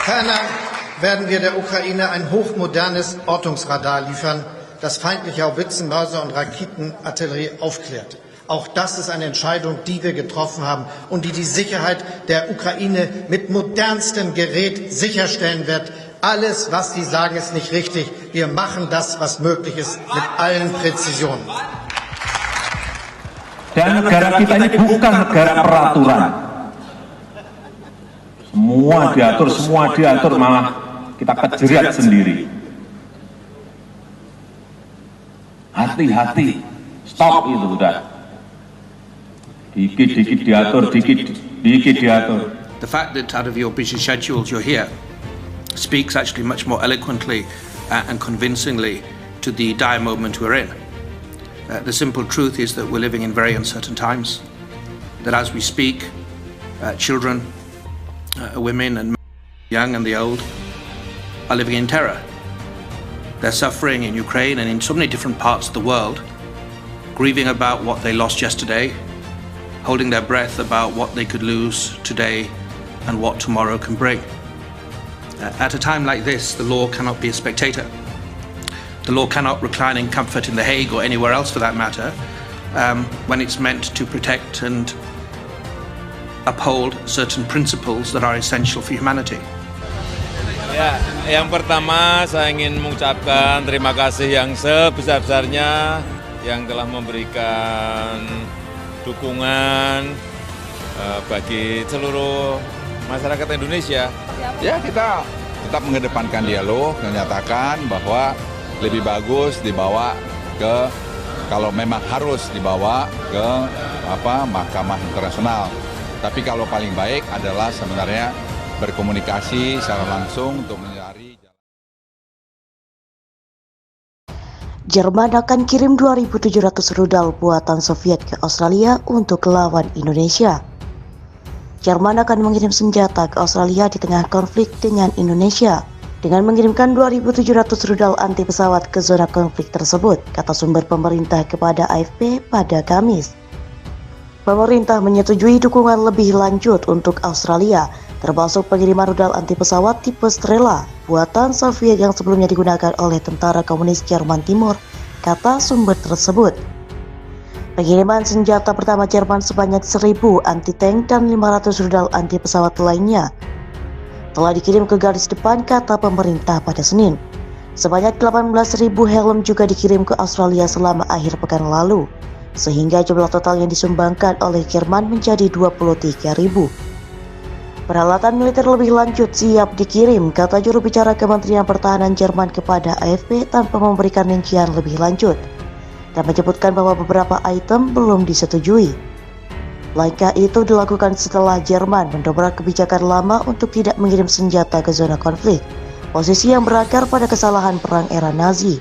Ferner werden wir der Ukraine ein hochmodernes Ortungsradar liefern, das feindliche Haubitzen, Mörser und Raketenartillerie aufklärt. Auch das ist eine Entscheidung, die wir getroffen haben und die Sicherheit der Ukraine mit modernstem Gerät sicherstellen wird. Alles, was Sie sagen, ist nicht richtig. Wir machen das, was möglich ist, mit allen Präzisionen. Dan negara kita ini bukan negara peraturan. Semua diatur, malah kita kejerat sendiri. Hati-hati, stop itu udah. Dikit-dikit diatur, dikit diatur. The fact that out of your busy schedules you're here speaks actually much more eloquently and convincingly to the dire moment we're in. The simple truth is that we're living in very uncertain times, that as we speak, children, women and men, young and the old, are living in terror. They're suffering in Ukraine and in so many different parts of the world, grieving about what they lost yesterday, holding their breath about what they could lose today and what tomorrow can bring. At a time like this, the law cannot be a spectator. The law cannot recline in comfort in The Hague or anywhere else for that matter, when it's meant to protect and uphold certain principles that are essential for humanity. Ya, yang pertama saya ingin mengucapkan terima kasih yang sebesar-besarnya yang telah memberikan dukungan bagi seluruh masyarakat Indonesia. Ya, kita tetap mengedepankan dialog, menyatakan bahwa lebih bagus dibawa ke, kalau memang harus dibawa ke Mahkamah Internasional. Tapi kalau paling baik adalah sebenarnya berkomunikasi secara langsung untuk mencari. Jerman akan kirim 2.700 rudal buatan Soviet ke Australia untuk lawan Indonesia. Jerman akan mengirim senjata ke Australia di tengah konflik dengan Indonesia dengan mengirimkan 2.700 rudal anti pesawat ke zona konflik tersebut, kata sumber pemerintah kepada AFP pada Kamis. Pemerintah menyetujui dukungan lebih lanjut untuk Australia, termasuk pengiriman rudal anti pesawat tipe Strela buatan Soviet yang sebelumnya digunakan oleh tentara komunis Jerman Timur, kata sumber tersebut. Pengiriman senjata pertama Jerman sebanyak 1.000 anti-tank dan 500 rudal anti pesawat lainnya telah dikirim ke garis depan, kata pemerintah pada Senin. Sebanyak 18.000 helm juga dikirim ke Australia selama akhir pekan lalu, sehingga jumlah total yang disumbangkan oleh Jerman menjadi 23.000. Peralatan militer lebih lanjut siap dikirim, kata juru bicara Kementerian Pertahanan Jerman kepada AFP tanpa memberikan rincian lebih lanjut, dan menyebutkan bahwa beberapa item belum disetujui. Langkah itu dilakukan setelah Jerman mendobrak kebijakan lama untuk tidak mengirim senjata ke zona konflik, posisi yang berakar pada kesalahan perang era Nazi.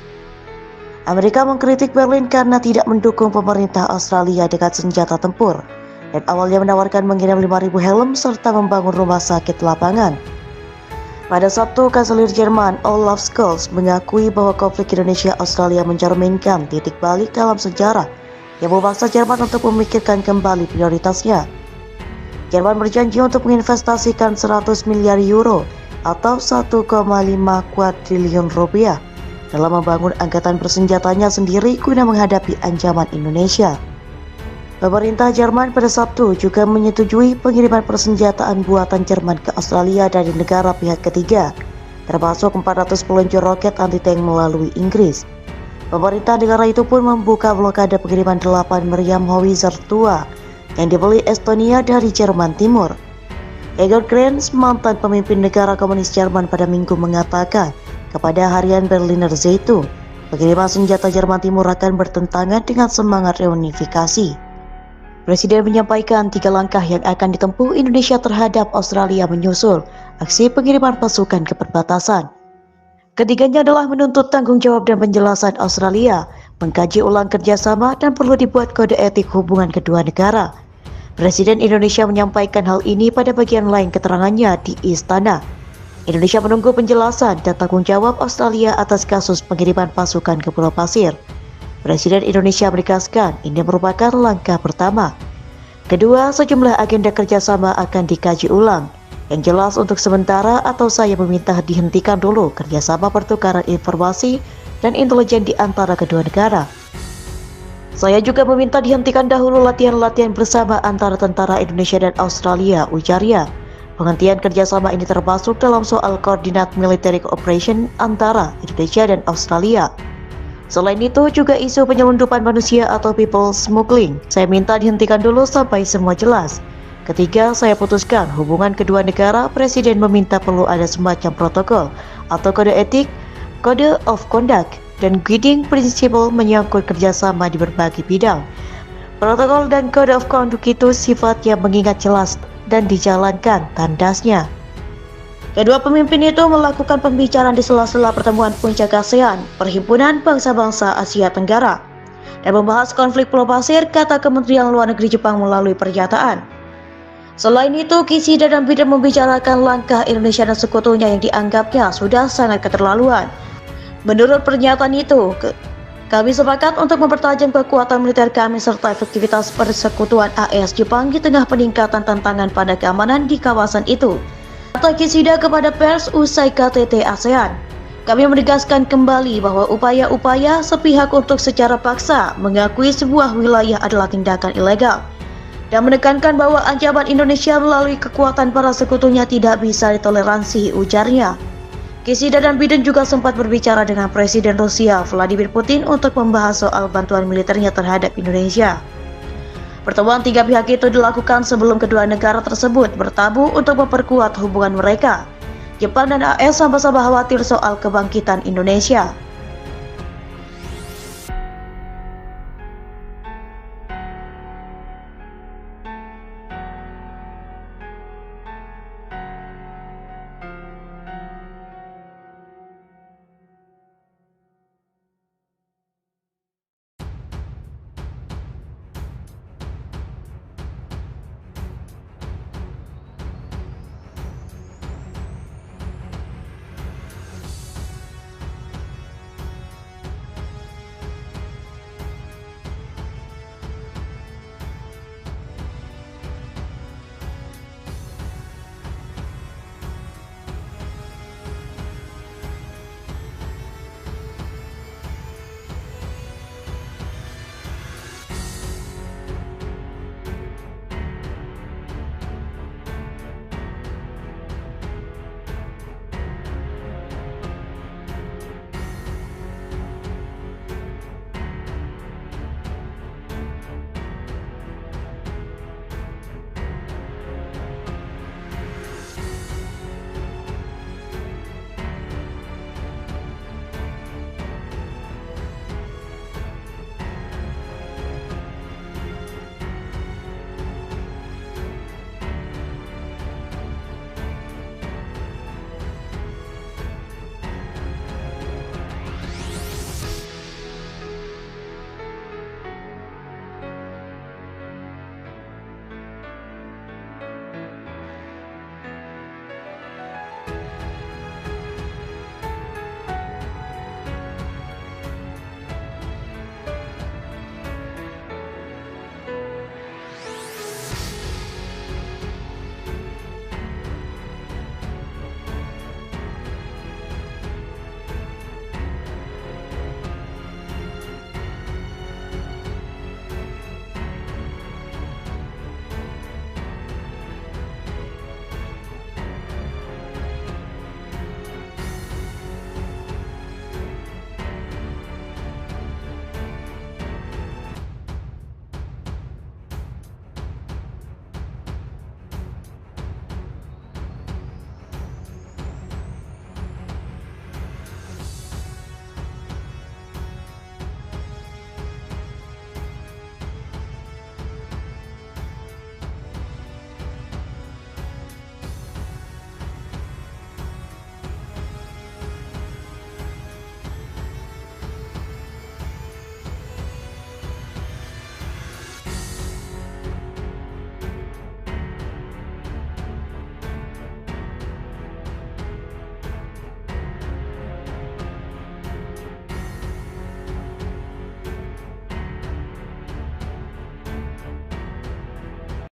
Amerika mengkritik Berlin karena tidak mendukung pemerintah Australia dengan senjata tempur, dan awalnya menawarkan mengirim 5.000 helm serta membangun rumah sakit lapangan. Pada Sabtu, Kanselir Jerman Olaf Scholz mengakui bahwa konflik Indonesia-Australia mencerminkan titik balik dalam sejarah yang memaksa Jerman untuk memikirkan kembali prioritasnya. Jerman berjanji untuk menginvestasikan 100 miliar euro atau 1,5 kuadriliun rupiah dalam membangun angkatan bersenjatanya sendiri guna menghadapi ancaman Indonesia. Pemerintah Jerman pada Sabtu juga menyetujui pengiriman persenjataan buatan Jerman ke Australia dari negara pihak ketiga, termasuk 400 peluncur roket anti-tank melalui Inggris. Pemerintah negara itu pun membuka blokade pengiriman 8 meriam howitzer tua yang dibeli Estonia dari Jerman Timur. Egon Krenz, mantan pemimpin negara komunis Jerman, pada Minggu mengatakan kepada harian Berliner Zeitung, pengiriman senjata Jerman Timur akan bertentangan dengan semangat reunifikasi. Presiden menyampaikan 3 langkah yang akan ditempuh Indonesia terhadap Australia menyusul aksi pengiriman pasukan ke perbatasan. Ketiganya adalah menuntut tanggung jawab dan penjelasan Australia, mengkaji ulang kerjasama, dan perlu dibuat kode etik hubungan kedua negara. Presiden Indonesia menyampaikan hal ini pada bagian lain keterangannya di Istana. Indonesia menunggu penjelasan dan tanggung jawab Australia atas kasus pengiriman pasukan ke Pulau Pasir. Presiden Indonesia menegaskan ini merupakan langkah pertama. Kedua, sejumlah agenda kerjasama akan dikaji ulang. Yang jelas untuk sementara atau saya meminta dihentikan dulu kerjasama pertukaran informasi dan intelijen di antara kedua negara. Saya juga meminta dihentikan dahulu latihan-latihan bersama antara tentara Indonesia dan Australia, ujarnya. Penghentian kerjasama ini termasuk dalam soal koordinat military cooperation antara Indonesia dan Australia. Selain itu juga isu penyelundupan manusia atau people smuggling. Saya minta dihentikan dulu sampai semua jelas. Ketiga, saya putuskan hubungan kedua negara, Presiden meminta perlu ada semacam protokol atau kode etik, kode of conduct, dan guiding principle menyangkut kerjasama di berbagai bidang. Protokol dan kode of conduct itu sifatnya mengingat jelas dan dijalankan, tandasnya. Kedua pemimpin itu melakukan pembicaraan di sela-sela pertemuan puncak ASEAN, Perhimpunan Bangsa-Bangsa Asia Tenggara, dan membahas konflik Pulau Pasir, kata Kementerian Luar Negeri Jepang melalui pernyataan. Selain itu, Kishida dan Biden membicarakan langkah Indonesia dan sekutunya yang dianggapnya sudah sangat keterlaluan. Menurut pernyataan itu, kami sepakat untuk mempertajam kekuatan militer kami serta efektivitas persekutuan AS Jepang di tengah peningkatan tantangan pada keamanan di kawasan itu, kata Kishida kepada pers usai KTT ASEAN. Kami menegaskan kembali bahwa upaya-upaya sepihak untuk secara paksa mengakui sebuah wilayah adalah tindakan ilegal, dan menekankan bahwa ancaman Indonesia melalui kekuatan para sekutunya tidak bisa ditoleransi, ujarnya. Kishida dan Biden juga sempat berbicara dengan Presiden Rusia Vladimir Putin untuk membahas soal bantuan militernya terhadap Indonesia. Pertemuan tiga pihak itu dilakukan sebelum kedua negara tersebut bertabuh untuk memperkuat hubungan mereka. Jepang dan AS sama-sama khawatir soal kebangkitan Indonesia.